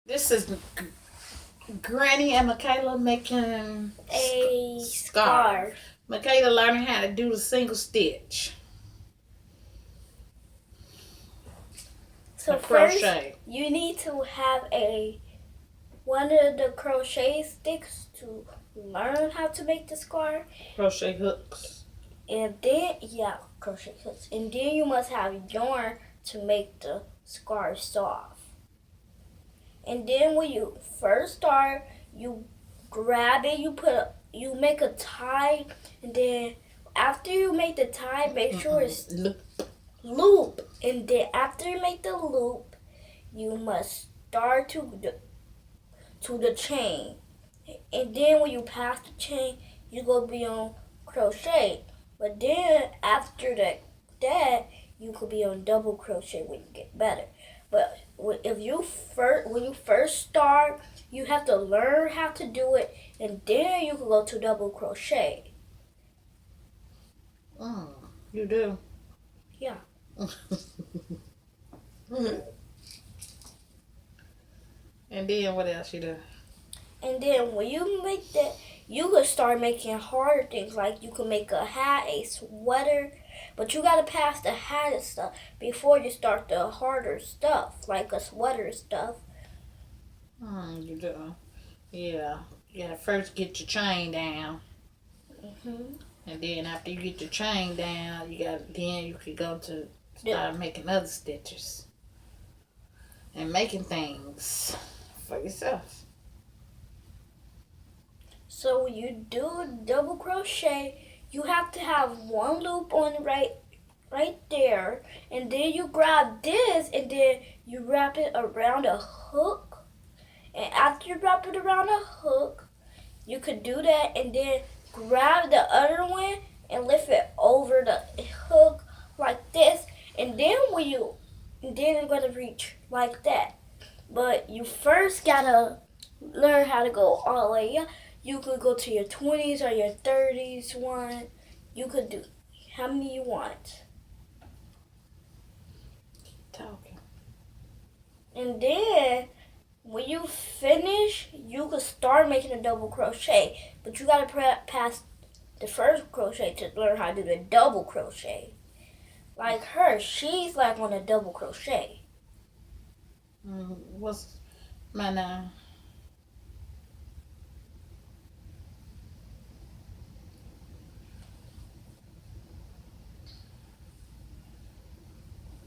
This is Granny and Makayla making a scarf. Makayla learning how to do the single stitch. So first, you need to have one of the crochet sticks to learn how to make the scarf. Crochet hooks. And then, crochet hooks. And then you must have yarn to make the scarf soft. And then when you first start, you grab it, you make a tie, and then after you make the tie, make sure it's loop. And then after you make the loop, you must start to the chain. And then when you pass the chain, you go be on crochet. But then after that you could be on double crochet when you get better. But when you first start, you have to learn how to do it, and then you can go to double crochet. You do? Yeah. And then what else you do? And then when you make that, you can start making harder things, like you can make a hat, a sweater, but you gotta pass the hat and stuff before you start the harder stuff, like a sweater stuff. You do? Yeah. You gotta first get your chain down. And then after you get your chain down, then you could go to start making other stitches and making things for yourself. So when you do double crochet, you have to have one loop on right there, and then you grab this and then you wrap it around a hook. And after you wrap it around a hook, you could do that and then grab the other one and lift it over the hook like this, and then it's gonna reach like that. But you first gotta learn how to go all the way up. You could go to your 20s or your 30s one. You could do how many you want. Keep talking. And then when you finish, you could start making a double crochet. But you gotta pass the first crochet to learn how to do the double crochet. Like her, she's like on a double crochet. What's my name?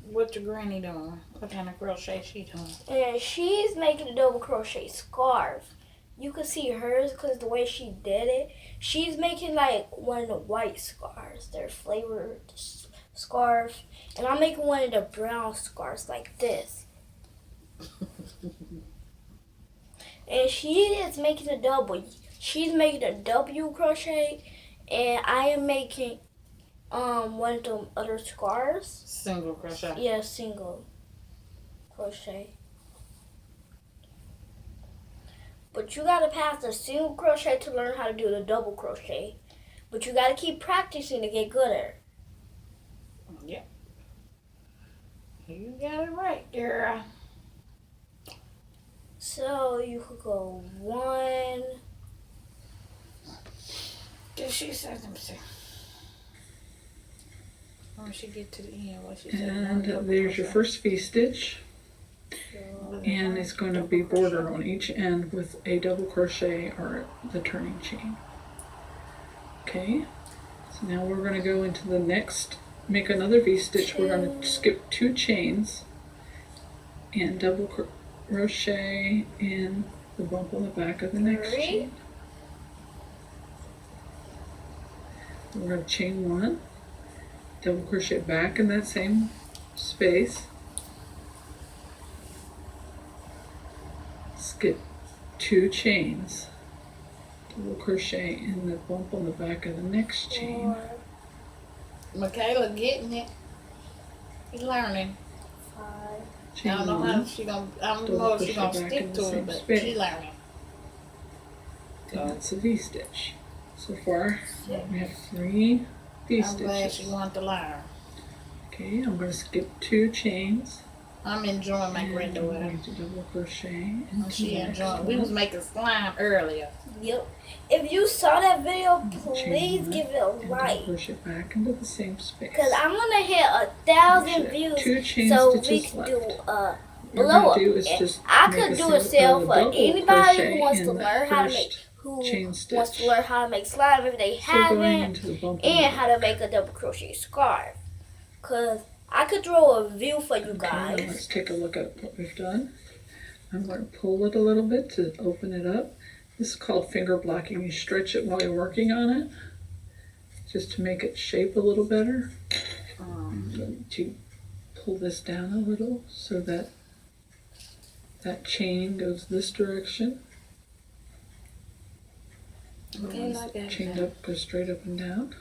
What your granny doing? What kind of crochet she doing? And she's making a double crochet scarf. You can see hers because the way she did it. She's making like one of the white scarves. They're flavored scarf. And I'm making one of the brown scarves like this. And she is making a double. She's making a W crochet, and I am making one of the other scarves. Single crochet. Yeah, single crochet. But you gotta pass the single crochet to learn how to do the double crochet. But you gotta keep practicing to get gooder. Yep. You got it right, girl. So you could go one. Did she say something? When she get to the end, what she said? And there's your first V-stitch. And it's going to be bordered on each end with a double crochet or the turning chain. Okay, so now we're going to go into the next, make another V-stitch. We're going to skip 2 chains and double crochet in the bump on the back of the next chain. We're going to chain 1, double crochet back in that same space, skip 2 chains, double crochet in the bump on the back of the next chain. Makayla getting it. She's learning. 5. I don't know how she gonna. I don't know if she's gonna stick to it, but she's learning. And that's a V-stitch. So far, we have 3 V-stitches. I'm glad she wanted to learn. Okay, I'm going to skip 2 chains, I'm enjoying my And granddaughter. I'm going to double crochet into She the next enjoying. We one. was making slime earlier. Yep. If you saw that video, Chain please one, give it a and double like. crochet back into the same space. Because I'm going to hit You 1,000 should have views 2 chain so we stitches can left. do What blow we're going up. to do is And just I make could a do a sale for double anybody crochet who wants to in that learn how to make first who chain wants stitch. to learn how to make slime if they So going haven't, into the bump and how to make a double crochet scarf. Cause I could throw a view for you Okay, now guys. let's take a look at what we've done. I'm going to pull it a little bit to open it up. This is called finger blocking. You stretch it while you're working on it, just to make it shape a little better. I'm going to pull this down a little so that that chain goes this direction. Okay, like that. Chained up, goes straight up and down.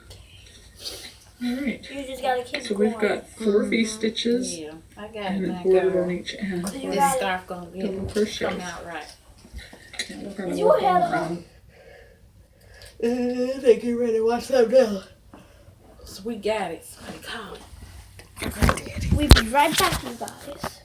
All right. You just gotta keep So going. we've got 4 V-stitches Yeah, I got it, and my a border girl. on each end. You This got it. scarf gonna Double get crochet. come out right. Now we're going to You work had on They get ready to watch something down. So we got it. Somebody call it. We'll be right back, you guys.